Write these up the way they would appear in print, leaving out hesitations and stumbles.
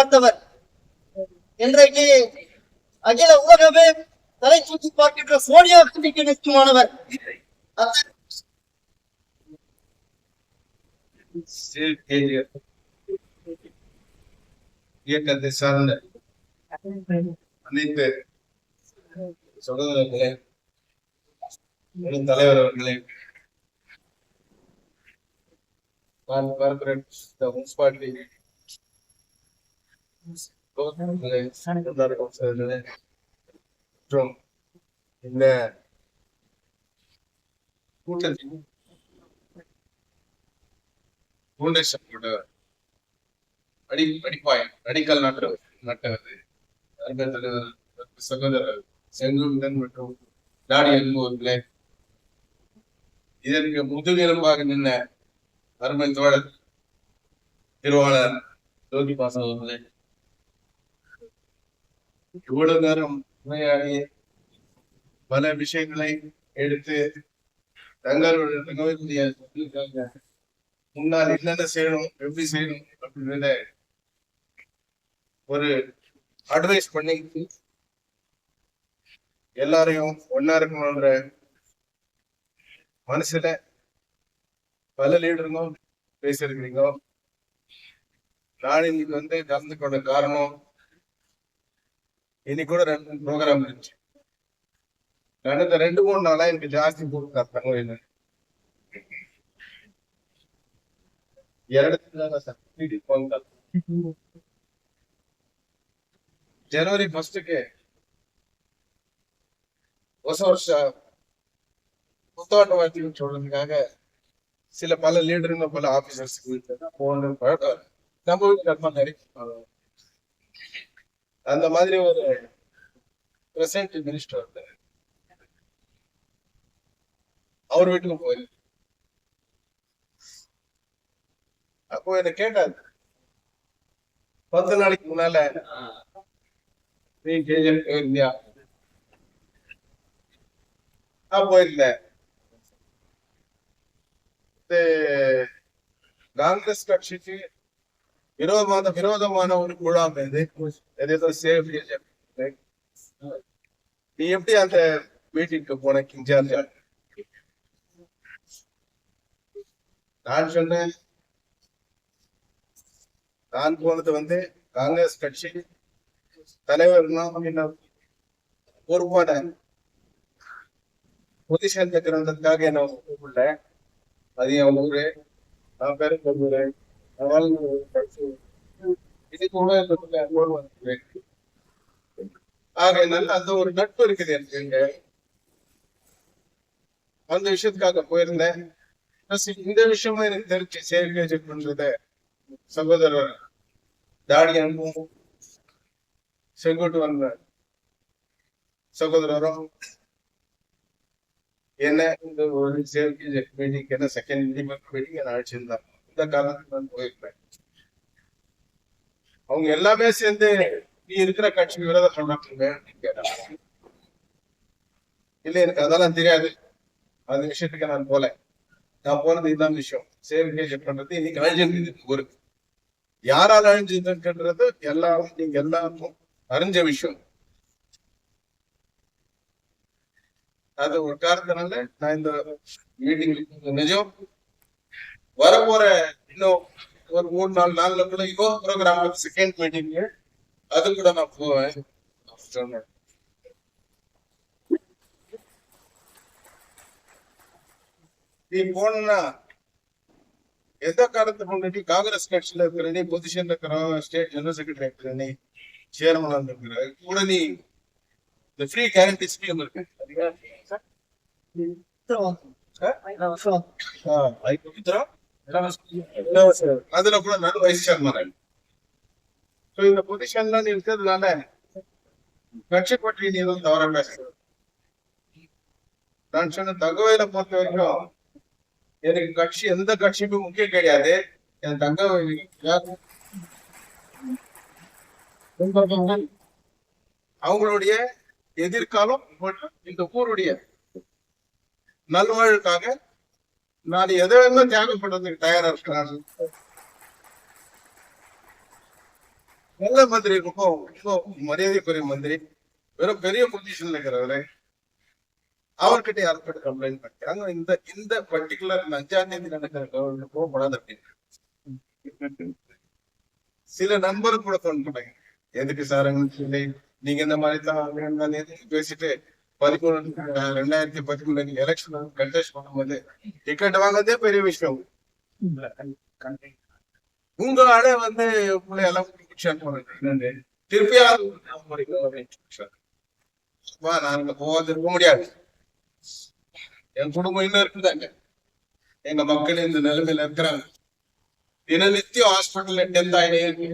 பார்த்தவர். இன்றைக்கு அகில உலகமே தலை தூக்கி பார்க்கின்ற சோனியா காந்திக்கு நெருக்கமானவர். இயக்கத்தை சார்ந்த அனைத்து சகோதரர்களே, தலைவர் அவர்களே, நான் கார்பரேட் முனிசிபாலிட்டி மற்றும் இந்த கூட்டத்தின் அடிக்கல் நாட்டவர் சகோதரர் செங்குந்தன் மற்றும் நாடி என்பவர்களே, இதற்கு முதுகெலும்பாக நின்ற அருமை தோழர் திருவாளர் ஜோதி பாசன் அவர்களே, இவ்வளவு நேரம் உரையாடி பல விஷயங்களை எடுத்து தங்களுடைய தகவல் முன்னால் என்னென்ன செய்யணும், எப்படி செய்யணும் அப்படின்றத ஒரு அட்வைஸ் பண்ணி எல்லாரையும் ஒன்னா இருக்கணும்ன்ற மனசுல பல லீடருங்க பேசிருக்கிறீங்க. நான் இன்னைக்கு கலந்து கொண்ட காரணம், இன்னைக்கு கூட 2 ப்ரோக்ராம் இருந்துச்சு. கடந்த 2-3 நாளா எனக்கு ஜாஸ்தி கொடுத்தாங்க. என்ன ಜನವರಿ 1ಕ್ಕೆ ಹೊಸ ವರ್ಷ புத்தாண்டு சொல்றதுக்காக சில பல லீடருங்க பல ஆபீசர்ஸ் நம்ம வீட்டு அந்த மாதிரி ஒரு பிரசன்ட் மினிஸ்டர் அவர் வீட்டுக்கு போயிரு. அப்போ என்ன கேட்டாரு, 10 நாளைக்கு முன்னால நீ போயிருந்தியா? போயிருந்தேன். காங்கிரஸ் கட்சிக்கு விரோதமான ஒரு குழாம் நீ எப்படி அந்த மீட்டிங்க்கு போன இன்சார்ஜா? நான் சொன்னேன், நான் போனது காங்கிரஸ் கட்சி தலைவர் பொறுப்பான பொசிஷன் இருக்கிறதுக்காக என்ன கூப்பிடல. அது என் ஊரு, நான் பேரு ஊரு. ஆக அந்த ஒரு நட்பு இருக்குது எனக்கு. இங்க அந்த விஷயத்துக்காக போயிருந்தேன். இந்த விஷயமும் எனக்கு தெரிஞ்சு சேர்க்கை பண்றத சகோதரர் தாடி அனுபவம் செங்கோட்டு வந்த சகோதரரும் என்ன இந்த ஒரு சேர்க்கை மீட்டிங் என்ன செகண்ட் மீட்டிங் என்ன அழைச்சிருந்தாங்க. இந்த காலத்துக்கு நான் போயிருப்பேன். அவங்க எல்லாமே சேர்ந்து நீ இருக்கிற கட்சி விரோத சொல்றாங்க கேட்டாங்க. இல்ல, எனக்கு அதெல்லாம் தெரியாது, அந்த விஷயத்துக்கு நான் போல. நான் போனது இதுதான் விஷயம். சேர்க்கை பண்றது இன்னைக்கு அழிஞ்சிருக்கு. ஒரு யாரால் அழிஞ்சதுன்றது நீங்க எல்லாருக்கும் அறிஞ்ச விஷயம். அது ஒரு காரணத்தினால நான் இந்த மீட்டிங் நிஜம் வரப்போற இன்னும் ஒரு 3-4 நாள்ல கூட இப்போ ப்ரோக்ராம் செகண்ட் மீட்டிங் அது கூட நான் போவேன் சொன்னேன். நீ போனா எந்த காரணத்துக்கு முன்னாடி காங்கிரஸ் கட்சியில இருக்கிற நீ பொசிஷன்ல இருக்கிற ஸ்டேட் ஜெனரல் செக்ரட்டரி இருக்கிற நீ சேர்மன் இருக்கிற கூட நீ இந்த ஃப்ரீ கேரண்டி ஸ்கீம் இருக்கு அதுல கூட நான் வைஸ் சேர்மன். இந்த பொசிஷன்ல நீ இருக்கிறதுனால கட்சி பற்றி நீ எதுவும் தவற பேசுற. நான் சொன்ன தகவலை பொறுத்த வரைக்கும் எனக்கு கட்சி எந்த கட்சியுமே முக்கியம் கிடையாது. என் அவங்களுடைய எதிர்காலம் மற்றும் இந்த ஊருடைய நல்வாழ்வுக்காக நான் எதை தியாகம் பண்றதுக்கு தயாரா இருக்கிறேன். நல்ல மந்திரி, ரொம்ப ரொம்ப மரியாதைக்குரிய மந்திரி, வெறும் பெரிய பொசிஷன்ல இருக்கிறவரு, அவர்கிட்ட யாரும் போய் கம்ப்ளைண்ட் பண்ணிக்கிறாங்க. இந்த இந்த பர்டிகுலர் 5ஆம் தேதி நடக்கிற கவர்மெண்ட் போகக்கூடாது அப்படின்னு சில நண்பர்கள் கூட ஃபோன் பண்ணாங்க. எதுக்கு சார் சொல்லி நீங்க இந்த மாதிரி தான் பேசிட்டு 2013 எலெக்ஷன் கண்டெஸ்ட் பண்ணும்போது டிக்கெட் வாங்குறதே பெரிய விஷயம். உங்க ஆளே வந்து எல்லாம் திருப்பி நாங்க போக முடியாது. என் குடும்பம் இன்னும் இருக்குதாங்க. எங்க மக்கள் இந்த நிலைமையில இருக்கிறாங்க. தினநித்தியம் ஹாஸ்பிட்டல்ல டென்த் ஆயிடுச்சு.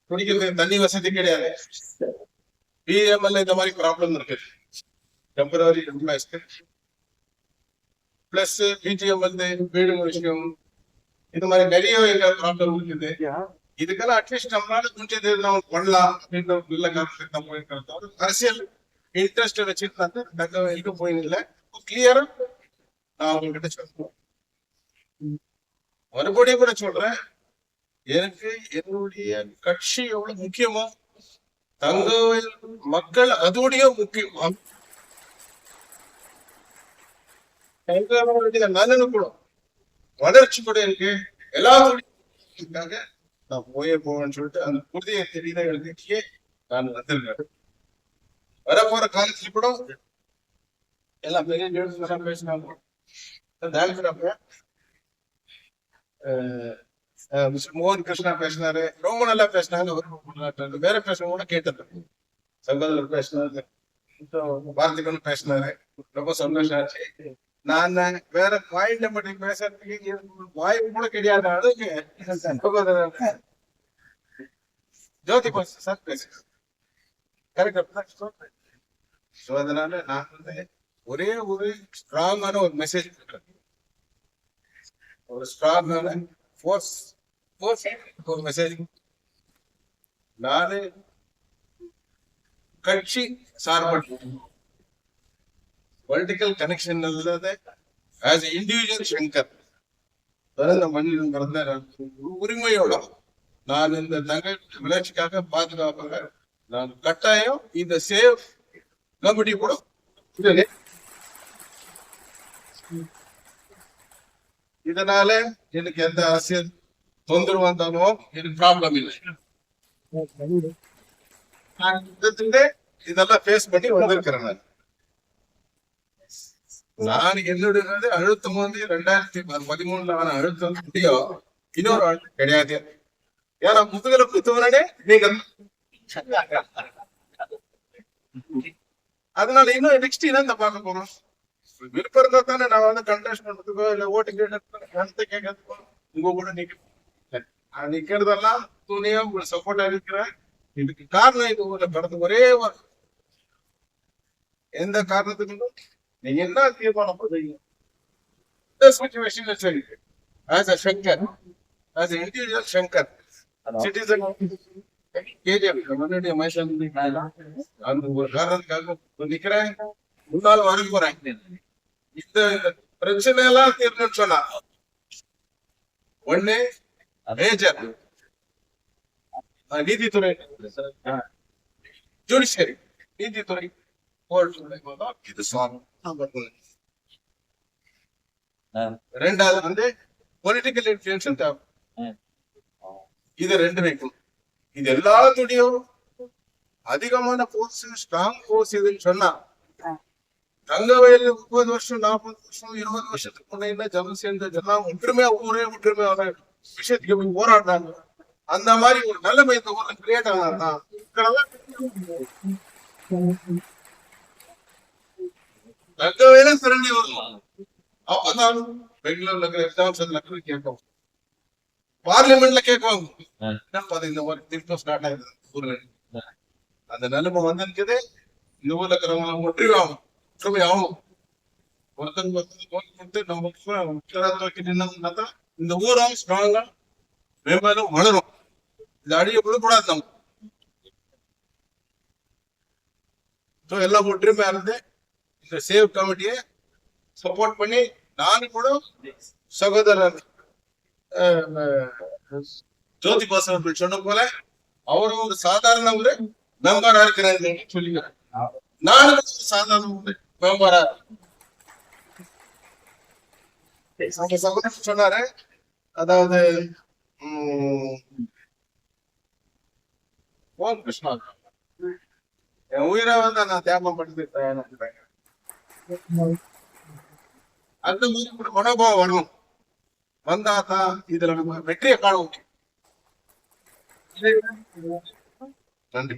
குடிக்கிறதுக்கு தண்ணி வசதி கிடையாது. பிஎம்எல் இந்த மாதிரி ப்ராப்ளம் இருக்கு. டெம்பரரி எம்ப்ளாய்ஸ்க்கு பிளஸ் பிஜிஎம் வந்து வீடு விஷயம், இந்த மாதிரி நிறைய ப்ராப்ளம் இருக்குது. இதுக்கெல்லாம் அட்லீஸ்ட் நம்மளால முடிஞ்சது பண்ணலாம் அப்படின்ற நல்ல காரணத்துக்கு தான் போயிருக்கிறோம். அரசியல் இன்ட்ரெஸ்ட் வச்சுட்டு தக்க எங்க போயிடல. கிளியரா நான் உங்ககிட்ட சொல்றேன், மறுபடியும் கூட சொல்றேன், எனக்கு என்னுடைய கட்சி எவ்வளவு முக்கியமோ தங்கவேல் மக்கள் அதோடைய முக்கியம். நலனுக்குள்ள வளர்ச்சி கூட இருக்கு. எல்லாருக்காக நான் போவேன்னு சொல்லிட்டு அந்த உறுதியை தெரியல எழுதிட்டே நான் வந்திருக்கேன். வரப்போற காலத்துல கூட எல்லாம் பெரிய பேசினாங்க. மிஸ்டர் மோகன் கிருஷ்ணா பேசினாரு, ரொம்ப நல்லா பேசினாங்க. வேற பேசுறவங்க கூட கேட்டது, சகோதரர் பேசினாரு, பாரதிகன் பேசினாரு, ரொம்ப சந்தோஷம் ஆச்சு. நான் வேற பாயிண்ட பற்றி பேசுறதுக்கு வாய்ப்பு கூட கிடையாது அளவுக்கு சகோதரர் ஜோதி பாஸ் சார் பேசுறேன். கரெக்டா? சோ அதனால நான் வந்து ஒரே ஒரு ஸ்ட்ராங்கான ஒரு மெசேஜ் கொடுக்குறேன். ஒரு ஸ்ட்ராங்கான ஃபோர்ஸ் ஒரு மெசேஜ். நானு கட்சி சார்பற்ற பொலிட்டிக்கல் கனெக்ஷன் இல்லாத ஆஸ் இண்டிவிஜுவல் சங்கர் பிறந்த மண்ணில் பிறந்த உரிமையோட நான் இந்த தங்க வளர்ச்சிக்காக பாதுகாப்பாக நான் கட்டாயம் இந்த சேவ் கமிட்டி கூட இதனால எனக்கு எந்த அரசியல் தொந்தரவு வந்தாலும் எனக்கு ப்ராப்ளம் இல்லை. இதெல்லாம் பேஸ் பண்ணி வந்திருக்கிறேன். நான் என்னுடைய அழுத்தம் வந்து 2013 அழுத்தம் முடியும், இன்னொரு அழுத்தம் கிடையாது. ஏன்னா முதுகலை குத்துவனே நீங்க. அதனால இன்னும் நெக்ஸ்ட் என்ன பார்க்க போறோம். விருப்பம் இருந்தா தானே நான் வந்து கண்டெஸ்ட் பண்றதுக்கோ இல்ல ஓட்டு கேட்கறதுக்கோ உங்க கூட நிக்கிறதெல்லாம் துணியா உங்களுக்கு சப்போர்ட்டா இருக்கிறேன். இதுக்கு காரணம் இது ஊர்ல பிறந்த ஒரே ஒரு எந்த காரணத்துக்கும் நீங்க என்ன தீர்மானம் பண்ணுறீங்க சரி. As a Shankar, as a individual Shankar citizen முன்னாடி அந்த ஒரு காரணத்துக்காக நிக்கிறேன். முன்னாள் வர போறேன். இந்த பிரச்சனை எல்லாம் தீர்ணும்னு சொன்னா ஒண்ணு மேஜர் நீதித்துறை, ஜுடிஷியரி நீதித்துறை, இது ரெண்டாவது வந்து பொலிட்டிக்கல் இன்ஃபுளுன்ஸ் தேவை. இது ரெண்டு வைக்கும். இது எல்லாத்துடையும் அதிகமான போர்ஸ், ஸ்ட்ராங் போர்ஸ் இதுன்னு சொன்னா தங்கவேல் 30 வருஷம் 40 வருஷம் 20 வருஷத்துக்கு முன்ன ஜம்மு சேர்ந்ததெல்லாம் ஒற்றுமையா ஊரே ஒற்றுமையான விஷயத்துக்கு போராடினாங்க. அந்த மாதிரி ஒரு நிலைமை இந்த ஊர்ல கிரியேட் ஆனா தங்கவேல திரண்டி வரலாம். அப்பதான் பெங்களூர்ல இருக்கிற எக்ஸாம்ஸ் கேட்கும், பார்லிமெண்ட்ல கேட்கும். இந்த மாதிரி திருப்பம் ஸ்டார்ட் ஆயிடுது ஊர்ல. அந்த நிலைமை வந்திருக்குது. இந்த ஊர்ல இருக்கிறவங்க ஒற்றுமை ஆகும். ஒருத்தங்க நம்ம இந்த ஊரும் ஸ்ட்ராங்கா மேம்பாலும் வளரும். இது அடிய விடக்கூடாது. நம்ம எல்லாம் ஒற்றுமையா இருந்து இந்த சேவ் கமிட்டியை சப்போர்ட் பண்ணி நானும் கூட சகோதரர் ஜோதி பாஸ் அவர்கள் சொன்ன போல அவரும் ஒரு சாதாரண ஒரு மெம்பரா இருக்கிறாரு சொல்லிக்கிறேன். நானும் ஒரு சாதாரண ஒரு மெம்பரா சொன்னாரு. அதாவது ஓம் கிருஷ்ணா என் உயிரை வந்து நான் தியாகம் பண்ணிட்டு அந்த மாதிரி ஒரு மனோபாவம் வரணும். வந்தா தான் இதுல நம்ம வெற்றியை காண முடியும். நன்றி.